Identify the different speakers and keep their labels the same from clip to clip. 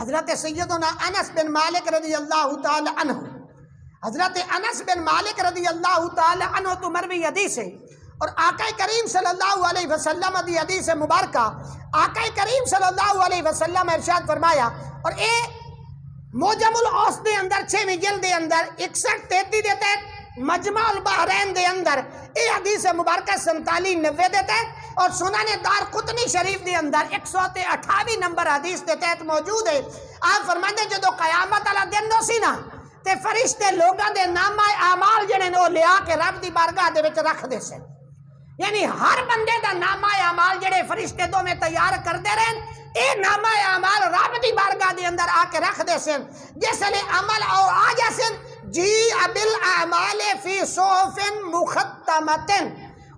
Speaker 1: حضرت سیدنا انس بن مالک رضی اللہ تعالی عنہ، حضرت انس بن مالک رضی اللہ تعالی عنہ تو مروی حدیث ہے، اور آقا کریم صلی اللہ علیہ وسلم دی حدیث مبارکہ، آقا کریم صلی اللہ علیہ وسلم ارشاد فرمایا، اور اے موجم الاوسط دے اندر 6ویں جلد دے اندر 61-33 دے تحت، مجمع البحرین دے اندر اے حدیث مبارکہ 47-90 دے تحت، اور سنن دارقطنی شریف دے اندر 128 نمبر حدیث دے تحت موجود ہے۔ آپ فرماندے جدو قیامت والا دن ہو سی نا تے فرشتے لوگاں دے نامہ اعمال جڑے نے وہ لیا کے رب دی بارگاہ دے وچ رکھ دے سن، یعنی ہر بندے دا نامہ اعمال جڑے فرشتے دو میں تیار کر دے رہن، اے نامہ اعمال رب دی بارگاہ دے اندر آ کے رکھ دے سن، جس لئے عمل اور آ جاسن جی بالاعمال فی صحف مختمۃ،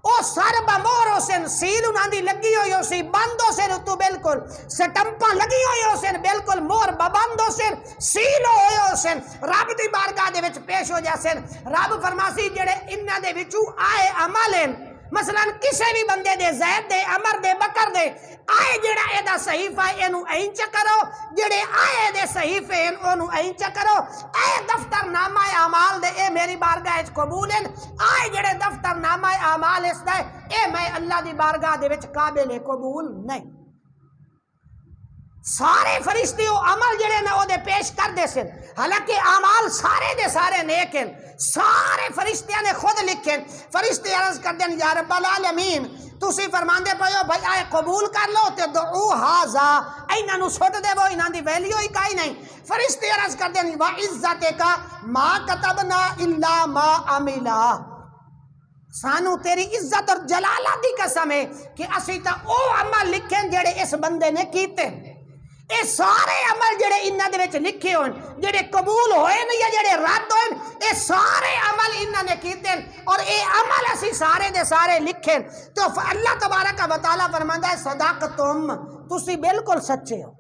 Speaker 1: او سر بمور ہو سن، سیل انہاں دی لگی ہوئی ہو سی، بند ہو سن تو بالکل، سٹمپاں لگی ہوئی ہو سن، بالکل مور ببند ہو سن، سیل ہوئے ہو سن، رب دی بارگاہ دے وچ پیش ہو جاسن۔ رب فرماسی جڑے انہاں دے وچوں آئے عمل ہیں، مثلا کسی بھی بندے دے زید دے عمر دے بکر دے آئے جڑا اے دا صحیفہ اینو اینچ کرو، جڑے آئے دے صحیفے اینو اینچ کرو، اے دفتر نامہ اعمال دے اے میری بارگاہ اچ قبول ہیں، آئے جڑے دفتر نامہ اعمال اس دے اے میں اللہ دی بارگاہ دے وچ قابل قبول نہیں۔ سارے فرشتے او عمل جڑے نے او دے پیش کر دے سن، حالانکہ اعمال سارے دے سارے نیک ہیں، سارے فرشتیاں نے خود لکھے، فرشتے عرض کر دیں یا رب العالمین تسی فرماندے پئیو بھائی آئے قبول کر لو تے دعو ہاذا، ایناں نو سٹ دے وہ، انہاں دی ویلیو ہی کائی نہیں۔ فرشتے عرض کر دیں وعزتک ما کتبنا الا ما عملا، سانو تیری عزت اور جلالت دی قسم ہے کہ اسی تا او عمل لکھیں جڑے اس بندے نے کیتے، اے سارے عمل جڑے انہاں دے وچ لکھے ہوئے جڑے قبول ہوئے نا یا جڑے رد ہوئے، اے سارے عمل انہاں نے کیتے اور اے عمل اسی سارے دے سارے لکھے۔ تو اللہ تبارک و تعالیٰ فرماندا ہے صدقتم، تسی بالکل سچے ہو،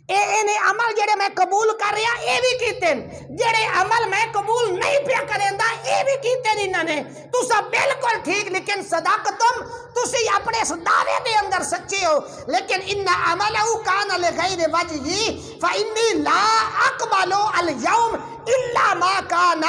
Speaker 1: اے عمل جڑے میں قبول کر رہا اے بھی کیتے، جڑے عمل میں قبول نہیں پیا کریندا اے بھی کیتے انہاں نے، تسا بالکل ٹھیک، لیکن صدقتم تسی اپنے اس دعوے دے اندر سچے ہو، لیکن ان عملہ کان لغیر وجہی فانی لا اقبل اليوم الا ما کان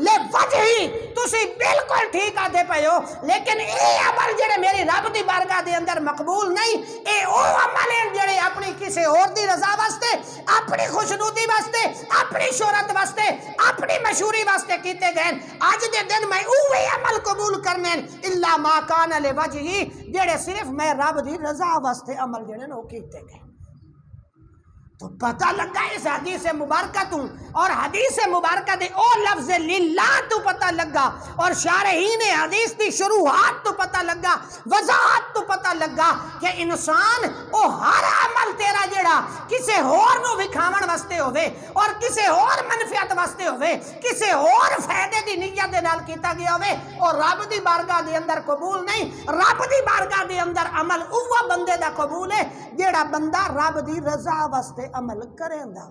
Speaker 1: لوجہی، تسی بالکل ٹھیک آدھے پے ہو، لیکن اے عمل جڑے میری رب دی بارگاہ دے اندر مقبول نہیں، اے او عمل ہیں جڑے اپنی کسی اور دی رضا واسطے، اپنی خوشنودی واسطے، اپنی شہرت واسطے، اپنی مشہوری واسطے کیتے گئے، آج دے دن میں اوہی عمل قبول کرنے الا ما کان لوجہی، جڑے صرف میں رب دی رضا واسطے عمل جڑے نو کیتے گئے۔ تو پتہ لگا اس حدیث مبارکہ تو، اور حدیث مبارکہ دے او لفظ للہ تو پتہ لگا، اور شارحین حدیث دی شروحات تو پتہ لگا، وضاحت تو پتہ لگا کہ انسان او ہر عمل تیرا جڑا کسے اور نو وکھاون واسطے ہوئے اور کسے اور منفعت واسطے ہوئے، کسے اور فائدے دی نیت دے نال کیتا گیا ہوئے، اور رب دی بارگاہ دے اندر قبول نہیں۔ رب دی بارگاہ دے اندر عمل اوہ بندے دا قبول ہے جڑا بندہ رب دی رضا واسطے عمل کریں دا۔